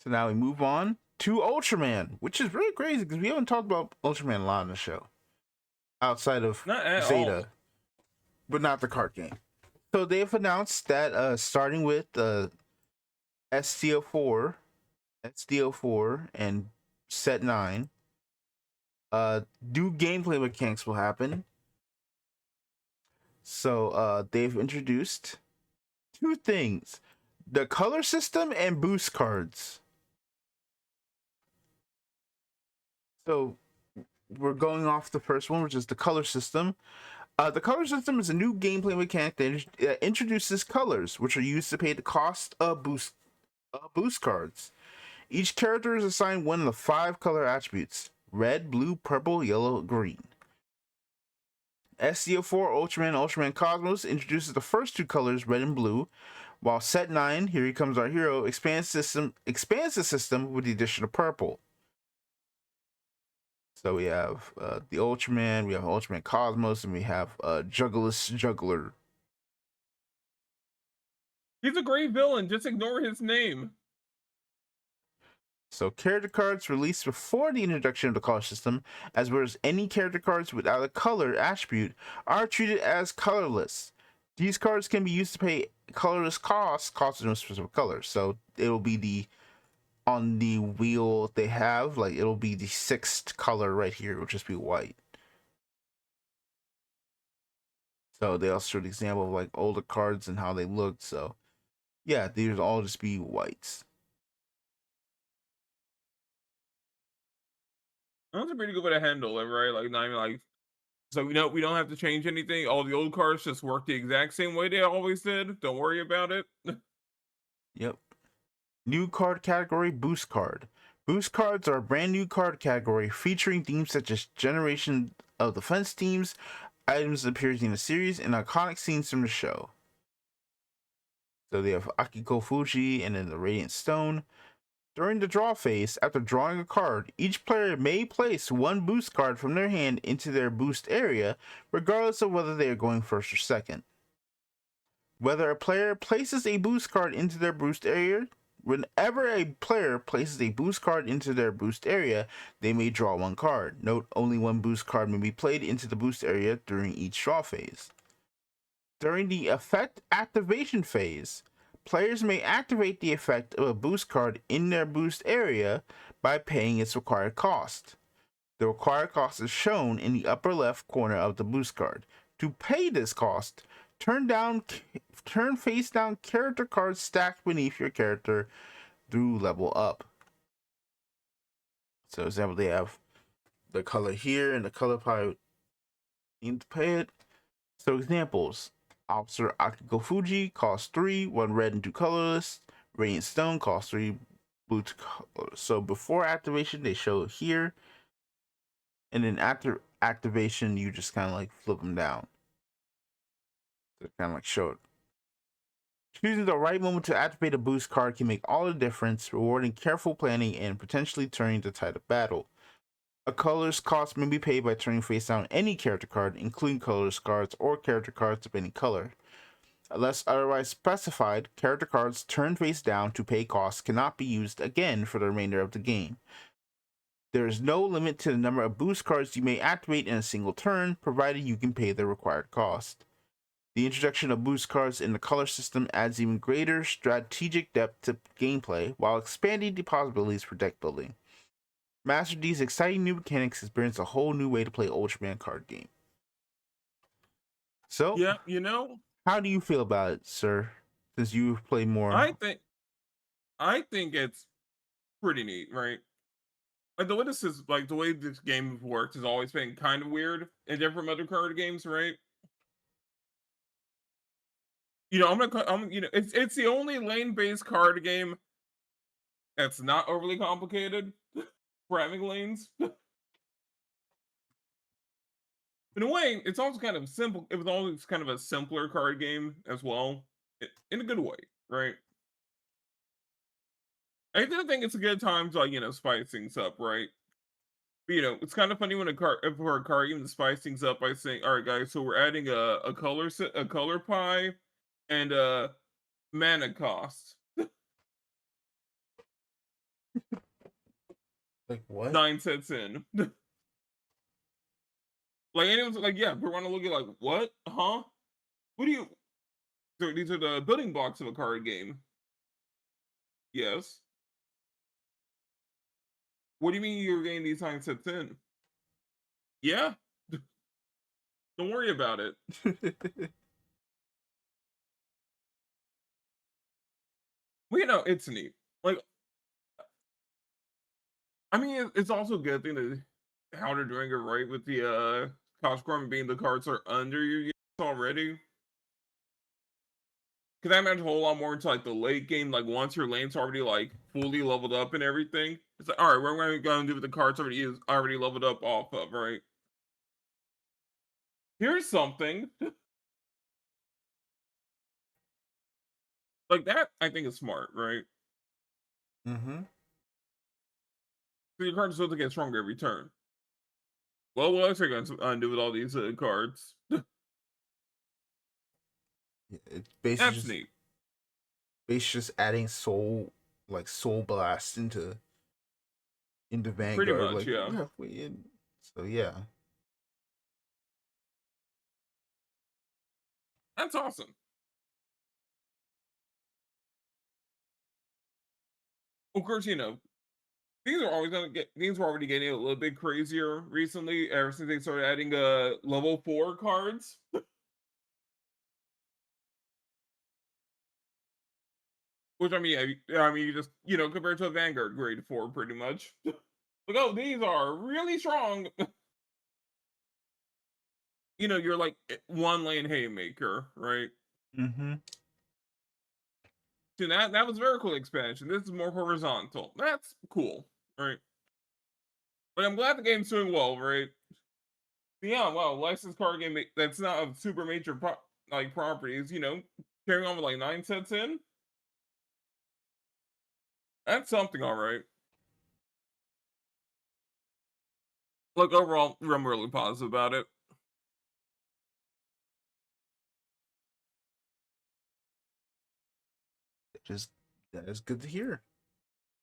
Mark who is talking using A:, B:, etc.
A: So now we move on to Ultraman, which is really crazy because we haven't talked about Ultraman a lot on the show outside of
B: Not at
A: Zeta,
B: all.
A: but not the card game. So they've announced that starting with SDO4, SDO4, and Set 9, new gameplay mechanics will happen. So they've introduced two things: the color system and boost cards. So we're going off the first one, which is the color system. The color system is a new gameplay mechanic that introduces colors, which are used to pay the cost of boost cards. Each character is assigned one of the 5 color attributes: red, blue, purple, yellow, green. SCO4 Ultraman Ultraman Cosmos introduces the first 2 colors, red and blue, while Set 9, Here He Comes Our Hero, expands the system with the addition of purple. So we have the Ultraman, we have Ultraman Cosmos, and we have Juggless Juggler.
B: He's a great villain. Just ignore his name.
A: So character cards released before the introduction of the color system, as well as any character cards without a color attribute, are treated as colorless. These cards can be used to pay colorless costs in a specific color. So it'll be on the wheel they have, like it'll be the 6th color right here, it'll just be white. So they also showed an example of like older cards and how they looked. So yeah, these will all just be whites.
B: That's a pretty good way to handle it, right? Like, not even like, so we don't have to change anything. All the old cards just work the exact same way they always did. Don't worry about it.
A: Yep. New card category, Boost Card. Boost cards are a brand new card category featuring themes such as generation of defense teams, items that appears in the series, and iconic scenes from the show. So they have Akiko Fuji and then the Radiant Stone. During the draw phase, after drawing a card, each player may place one boost card from their hand into their boost area, regardless of whether they are going first or second. Whether a player places a boost card into their boost area, whenever a player places a boost card into their boost area, they may draw one card. Note, only one boost card may be played into the boost area during each draw phase. During the effect activation phase, players may activate the effect of a boost card in their boost area by paying its required cost. The required cost is shown in the upper left corner of the boost card. To pay this cost, turn face down character cards stacked beneath your character through level up. So, example, they have the color here and the color pie need to pay it. So, examples: Officer Akiko Fuji costs 3, 1 red and 2 colorless. Radiant Stone costs 3, blue 2 colorless. So, before activation, they show it here, and then after activation, you just kind of like flip them down to kind of like show it. Choosing the right moment to activate a boost card can make all the difference, rewarding careful planning and potentially turning the tide of battle. A colorless cost may be paid by turning face down any character card, including colorless cards or character cards of any color. Unless otherwise specified, character cards turned face down to pay costs cannot be used again for the remainder of the game. There is no limit to the number of boost cards you may activate in a single turn, provided you can pay the required cost. The introduction of boost cards in the color system adds even greater strategic depth to gameplay while expanding the possibilities for deck building. Master these exciting new mechanics, experience a whole new way to play Ultraman card game. So,
B: Yeah,
A: how do you feel about it, sir? Since you've played more.
B: I think it's pretty neat, right? Like the way this game works has always been kind of weird in different other card games, right? It's the only lane-based card game that's not overly complicated for having lanes. In a way, it's also kind of simple. It was always kind of a simpler card game as well, in a good way, right? I do think it's a good time to spice things up, right? It's kind of funny when for a card game to spice things up by saying, "All right, guys, so we're adding a color pie and a mana cost."
A: Like what?
B: 9 sets in. Like anyone's like, yeah, we want to look at like, what? Huh? What do you? These are the building blocks of a card game. Yes. What do you mean you're getting these 9 sets in? Yeah. Don't worry about it. Well, it's neat. Like, I mean, it's also a good thing that how they're doing it right with the cost scoring being the cards are under your units already. Because I imagine a whole lot more into like the late game, like once your lane's already like fully leveled up and everything. It's like, all right, what are we gonna do with the cards already leveled up off of, right? Here's something like that. I think is smart, right?
A: Mm-hmm.
B: So your cards supposed to get stronger every turn. Well, what else are you gonna do with all these cards?
A: Yeah, it's basically
B: That's
A: just
B: neat.
A: adding soul blast into
B: Pretty
A: Vanguard.
B: much,
A: Like
B: yeah.
A: so yeah.
B: That's awesome. Of course, things were already getting a little bit crazier recently, ever since they started adding level 4 cards. Which I mean, you just compared to a Vanguard grade 4 pretty much. Like, oh, these are really strong. You're like one lane haymaker, right?
A: Mm-hmm.
B: So that was vertical expansion. This is more horizontal. That's cool, right? But I'm glad the game's doing well, right? Yeah, wow, licensed card game that's not a super major like properties, carrying on with like 9 sets in. That's something, all right. Like overall, I'm really positive about it.
A: Just that is good to hear.